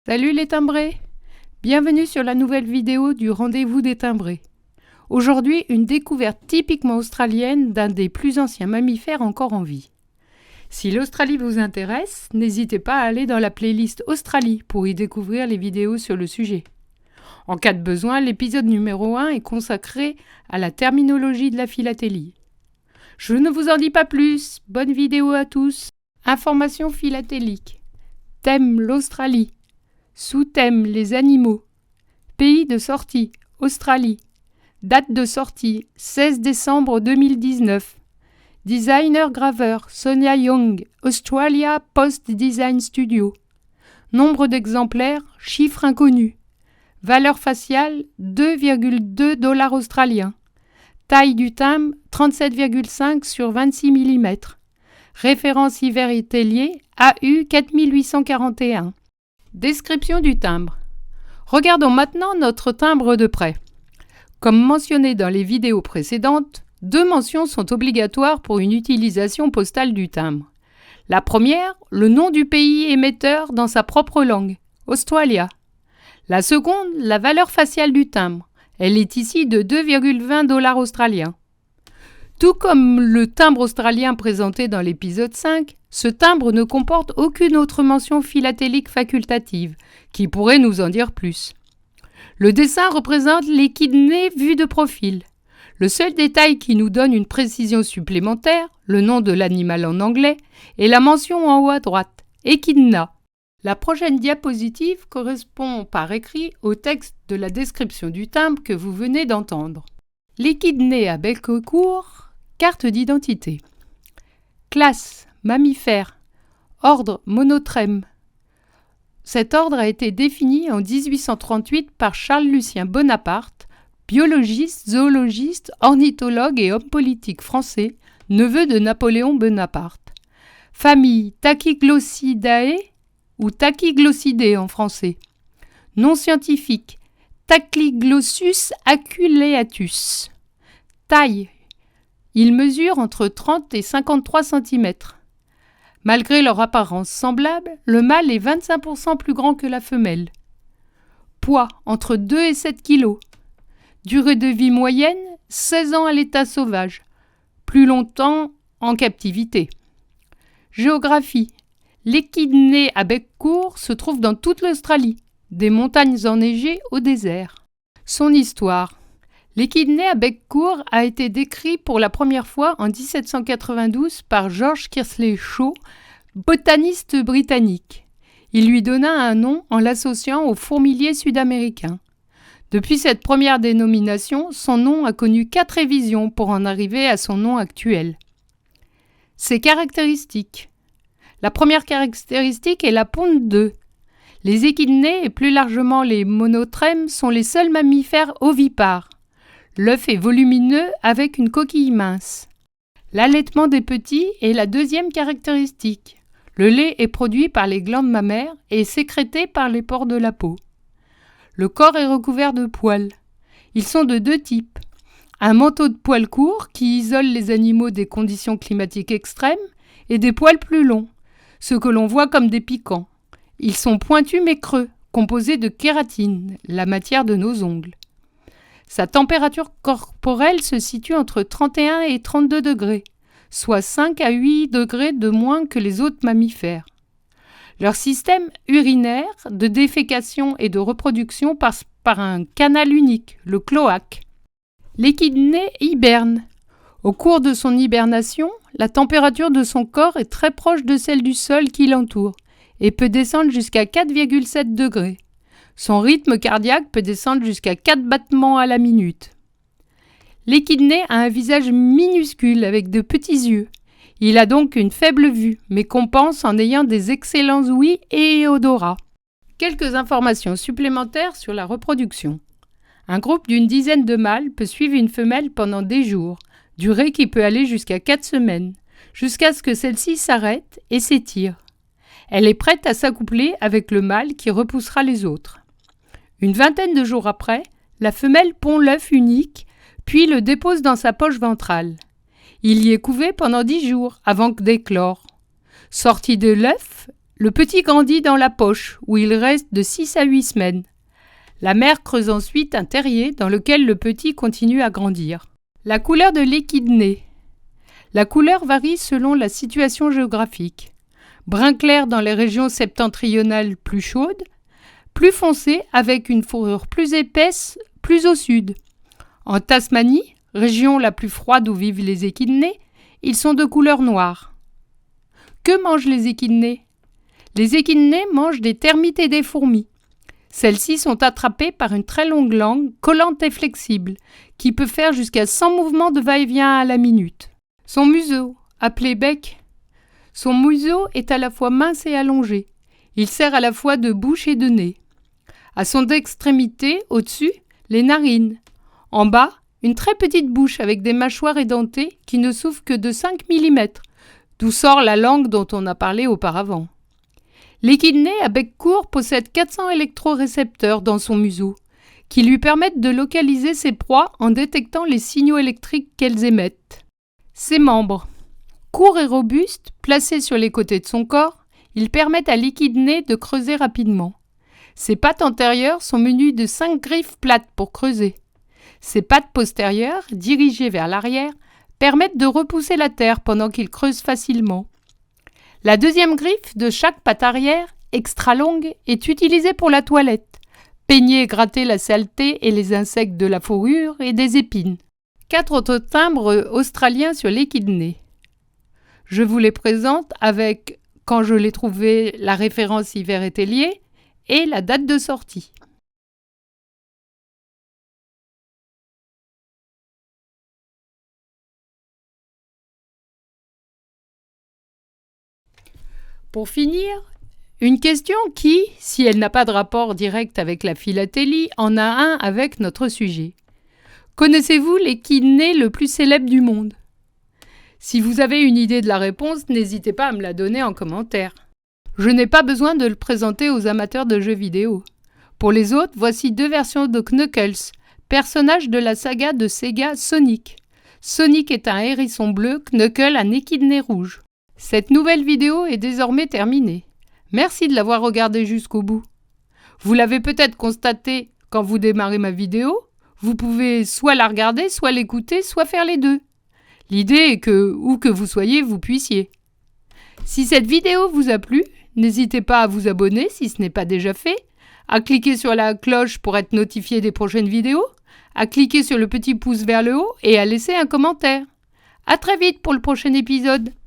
Salut les timbrés! Bienvenue sur la nouvelle vidéo du Rendez-vous des timbrés. Aujourd'hui, une découverte typiquement australienne d'un des plus anciens mammifères encore en vie. Si l'Australie vous intéresse, n'hésitez pas à aller dans la playlist Australie pour y découvrir les vidéos sur le sujet. En cas de besoin, l'épisode numéro 1 est consacré à la terminologie de la philatélie. Je ne vous en dis pas plus, bonne vidéo à tous. Information philatélique. Thème l'Australie. Sous-thème les animaux. Pays de sortie Australie. Date de sortie 16 décembre 2019. Designer graveur Sonia Young, Australia Post Design Studio. Nombre d'exemplaires, chiffre inconnu. Valeur faciale 2,2 $ australiens. Taille du timbre 37,5 sur 26 mm. Référence hiver italier AU 4841. Description du timbre. Regardons maintenant notre timbre de près. Comme mentionné dans les vidéos précédentes, 2 mentions sont obligatoires pour une utilisation postale du timbre. La première, le nom du pays émetteur dans sa propre langue, Australia. La seconde, la valeur faciale du timbre. Elle est ici de 2,20 $ australiens. Tout comme le timbre australien présenté dans l'épisode 5, ce timbre ne comporte aucune autre mention philatélique facultative, qui pourrait nous en dire plus. Le dessin représente l'échidné vu de profil. Le seul détail qui nous donne une précision supplémentaire, le nom de l'animal en anglais, est la mention en haut à droite, Echidna. La prochaine diapositive correspond par écrit au texte de la description du timbre que vous venez d'entendre. L'échidné à bec court, carte d'identité. Classe, mammifère. Ordre, monotrème. Cet ordre a été défini en 1838 par Charles-Lucien Bonaparte, biologiste, zoologiste, ornithologue et homme politique français, neveu de Napoléon Bonaparte. Famille Tachyglossidae ou Tachyglossidae en français. Nom scientifique Tachyglossus aculeatus. Taille. Ils mesurent entre 30 et 53 cm. Malgré leur apparence semblable, le mâle est 25% plus grand que la femelle. Poids, entre 2 et 7 kg. Durée de vie moyenne, 16 ans à l'état sauvage. Plus longtemps en captivité. Géographie. L'échidné à bec court se trouve dans toute l'Australie, des montagnes enneigées au désert. Son histoire. L'échidné à bec court a été décrit pour la première fois en 1792 par George Kingsley Shaw, botaniste britannique. Il lui donna un nom en l'associant aux fourmiliers sud-américains. Depuis cette première dénomination, son nom a connu 4 révisions pour en arriver à son nom actuel. Ses caractéristiques. La première caractéristique est la ponte d'œufs. Les échidnés et plus largement les monotrèmes sont les seuls mammifères ovipares. L'œuf est volumineux avec une coquille mince. L'allaitement des petits est la deuxième caractéristique. Le lait est produit par les glandes mammaires et sécrété par les pores de la peau. Le corps est recouvert de poils. Ils sont de 2 types. Un manteau de poils courts qui isole les animaux des conditions climatiques extrêmes et des poils plus longs, ceux que l'on voit comme des piquants. Ils sont pointus mais creux, composés de kératine, la matière de nos ongles. Sa température corporelle se situe entre 31 et 32 degrés, soit 5 à 8 degrés de moins que les autres mammifères. Leur système urinaire de défécation et de reproduction passe par un canal unique, le cloaque. L'échidné hiberne. Au cours de son hibernation, la température de son corps est très proche de celle du sol qui l'entoure et peut descendre jusqu'à 4,7 degrés. Son rythme cardiaque peut descendre jusqu'à 4 battements à la minute. L'échidné a un visage minuscule avec de petits yeux. Il a donc une faible vue, mais compense en ayant des excellents ouïs et odorat. Quelques informations supplémentaires sur la reproduction. Un groupe d'une dizaine de mâles peut suivre une femelle pendant des jours, durée qui peut aller jusqu'à 4 semaines, jusqu'à ce que celle-ci s'arrête et s'étire. Elle est prête à s'accoupler avec le mâle qui repoussera les autres. Une vingtaine de jours après, la femelle pond l'œuf unique, puis le dépose dans sa poche ventrale. Il y est couvé pendant 10 jours avant d'éclore. Sorti de l'œuf, Le petit grandit dans la poche, où il reste de 6 à 8 semaines. La mère creuse ensuite un terrier dans lequel le petit continue à grandir. La couleur de l'équidné. La couleur varie selon la situation géographique. Brun clair dans les régions septentrionales plus chaudes, plus foncé avec une fourrure plus épaisse plus au sud. En Tasmanie, région la plus froide où vivent les équidnés, ils sont de couleur noire. Que mangent les équidnés ? Les équidnés mangent des termites et des fourmis. Celles-ci sont attrapées par une très longue langue, collante et flexible, qui peut faire jusqu'à 100 mouvements de va-et-vient à la minute. Son museau, appelé bec. Son museau est à la fois mince et allongé. Il sert à la fois de bouche et de nez. À son extrémité, au-dessus, les narines. En bas, une très petite bouche avec des mâchoires édentées qui ne s'ouvrent que de 5 mm, d'où sort la langue dont on a parlé auparavant. L'équidné à bec court possède 400 électrorécepteurs dans son museau, qui lui permettent de localiser ses proies en détectant les signaux électriques qu'elles émettent. Ses membres. Courts et robustes, placés sur les côtés de son corps, ils permettent à l'équidné de creuser rapidement. Ses pattes antérieures sont munies de 5 griffes plates pour creuser. Ses pattes postérieures, dirigées vers l'arrière, permettent de repousser la terre pendant qu'il creuse facilement. La deuxième griffe de chaque patte arrière, extra longue, est utilisée pour la toilette, peigner et gratter la saleté et les insectes de la fourrure et des épines. 4 autres timbres australiens sur l'équidné. Je vous les présente avec, quand je l'ai trouvé, la référence hiver été liée et la date de sortie. Pour finir, une question qui, si elle n'a pas de rapport direct avec la philatélie, en a un avec notre sujet. Connaissez-vous l'équidné le plus célèbre du monde ? Si vous avez une idée de la réponse, n'hésitez pas à me la donner en commentaire. Je n'ai pas besoin de le présenter aux amateurs de jeux vidéo. Pour les autres, voici 2 versions de Knuckles, personnage de la saga de Sega Sonic. Sonic est un hérisson bleu, Knuckles un équidné rouge. Cette nouvelle vidéo est désormais terminée. Merci de l'avoir regardée jusqu'au bout. Vous l'avez peut-être constaté quand vous démarrez ma vidéo, vous pouvez soit la regarder, soit l'écouter, soit faire les deux. L'idée est que, où que vous soyez, vous puissiez. Si cette vidéo vous a plu, n'hésitez pas à vous abonner si ce n'est pas déjà fait, à cliquer sur la cloche pour être notifié des prochaines vidéos, à cliquer sur le petit pouce vers le haut et à laisser un commentaire. À très vite pour le prochain épisode.